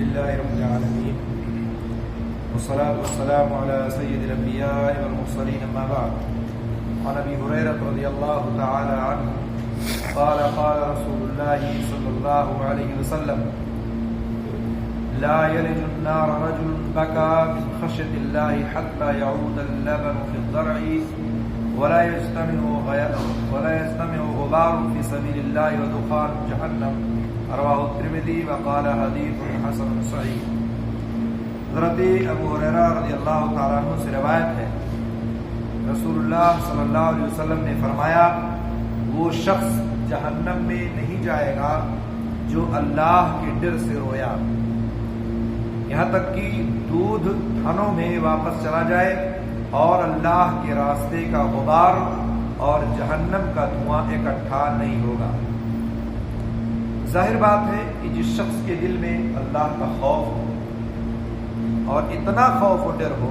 لله رب العالمين والصلاة والسلام على سيد الأنبياء والمرسلين أما بعد. عن أبي هريرة رضي الله تعالى عنه قال قال رسول الله صلى الله عليه وسلم لا يلج النار رجل بكى من خشية الله حتى يعود اللبن في الضرع ولا يجتمع غبار في سبيل الله ودخان جهنم. رواه الترمذی وقال حدیث حسن صحیح. حضرت ابو ہریرہ رضی اللہ تعالیٰ عنہ سے روایت ہے، رسول اللہ صلی اللہ علیہ وسلم نے فرمایا وہ شخص جہنم میں نہیں جائے گا جو اللہ کے ڈر سے رویا، یہاں تک کہ دودھ تھنوں میں واپس چلا جائے اور اللہ کے راستے کا غبار اور جہنم کا دھواں اکٹھا نہیں ہوگا. ظاہر بات ہے کہ جس شخص کے دل میں اللہ کا خوف ہو اور اتنا خوف و ڈر ہو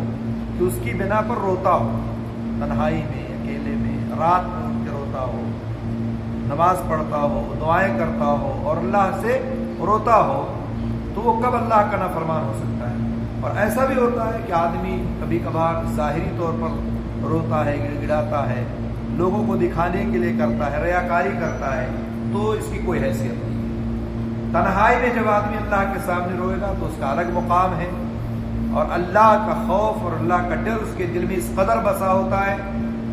کہ اس کی بنا پر روتا ہو، تنہائی میں، اکیلے میں، رات میں اٹھ کے روتا ہو، نماز پڑھتا ہو، دعائیں کرتا ہو اور اللہ سے روتا ہو، تو وہ کب اللہ کا نافرمان ہو سکتا ہے؟ اور ایسا بھی ہوتا ہے کہ آدمی کبھی کبھار ظاہری طور پر روتا ہے، گڑ گڑاتا ہے، لوگوں کو دکھانے کے لیے کرتا ہے، ریاکاری کرتا ہے، تو اس کی کوئی حیثیت نہیں. تنہائی میں جب آدمی اللہ کے سامنے روئے گا تو اس کا الگ مقام ہے، اور اللہ کا خوف اور اللہ کا ڈر اس کے دل میں اس قدر بسا ہوتا ہے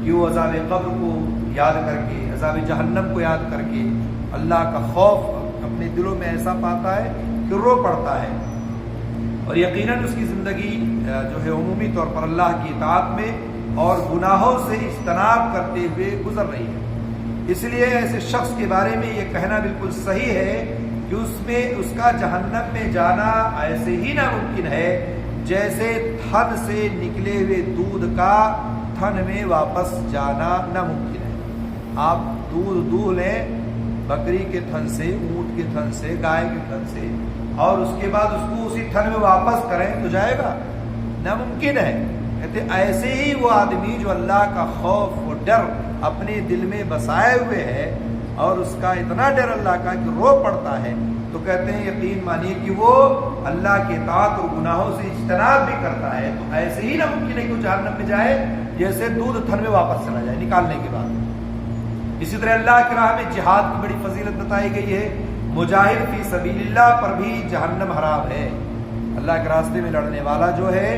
کہ وہ عذاب قبر کو یاد کر کے، عذاب جہنم کو یاد کر کے اللہ کا خوف اپنے دلوں میں ایسا پاتا ہے کہ رو پڑتا ہے، اور یقیناً اس کی زندگی جو ہے عمومی طور پر اللہ کی اطاعت میں اور گناہوں سے اجتناب کرتے ہوئے گزر رہی ہے. اس لیے ایسے شخص کے بارے میں یہ کہنا بالکل صحیح ہے کہ اس کا جہنم میں جانا ایسے ہی ناممکن ہے جیسے تھن سے نکلے ہوئے دودھ کا تھن میں واپس جانا ناممکن ہے. آپ دودھ دودھ لیں بکری کے تھن سے، اونٹ کے تھن سے، گائے کے تھن سے، اور اس کے بعد اس کو اسی تھن میں واپس کریں تو جائے گا؟ ناممکن ہے. کہتے ایسے ہی وہ آدمی جو اللہ کا خوف و ڈر اپنے دل میں بسائے ہوئے ہے اور اس کا اتنا ڈر اللہ کا کہ رو پڑتا ہے، تو کہتے ہیں یقین مانیے کہ وہ اللہ کے اطاعت اور گناہوں سے اجتناب بھی کرتا ہے، تو ایسے ہی ناممکن ہے کہ وہ جہنم میں جائے جیسے دودھ تھن میں واپس چلا جائے نکالنے کے بعد. اسی طرح اللہ کی راہ میں جہاد کی بڑی فضیلت بتائی گئی ہے. مجاہد فی سبیل اللہ پر بھی جہنم حرام ہے. اللہ کے راستے میں لڑنے والا جو ہے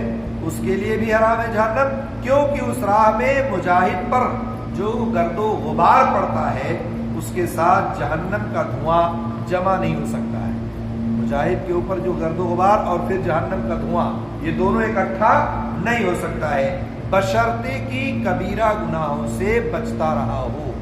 اس کے لیے بھی حرام ہے جہنم، کیونکہ اس راہ میں مجاہد پر جو گرد و غبار پڑتا ہے اس کے ساتھ جہنم کا دھواں جمع نہیں ہو سکتا ہے. مجاہد کے اوپر جو گرد و غبار اور پھر جہنم کا دھواں، یہ دونوں اکٹھا نہیں ہو سکتا ہے، بشرطے کی کبیرہ گناہوں سے بچتا رہا ہو.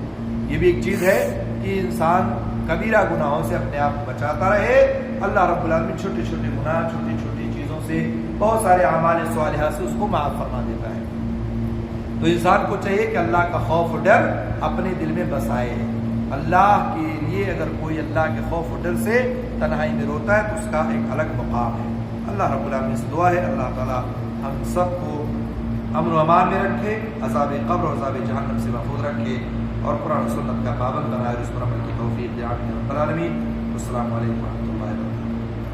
یہ بھی ایک چیز ہے کہ انسان کبیرہ گناہوں سے اپنے آپ کو بچاتا رہے. اللہ رب العالمین چھوٹے چھوٹے گناہ، چھوٹی چھوٹی چیزوں سے، بہت سارے اعمال صالحات سے اس کو معاف فرما دیتا ہے. تو انسان کو چاہیے کہ اللہ کا خوف و ڈر اپنے دل میں بسائے. اللہ کے لیے اگر کوئی اللہ کے خوف و ڈر سے تنہائی میں روتا ہے تو اس کا ایک الگ مقام ہے. اللہ رب العالمین سے دعا ہے اللہ تعالی ہم سب کو امن و امان میں رکھے، عذاب قبر اور عذاب جہنم سے محفوظ رکھے، اور قرآن و سنت کا پابند بنائے اور اس پر عمل کی توفیق دے. آمین رب العالمین. السلام علیکم و رحمۃ اللہ وبرکاتہ.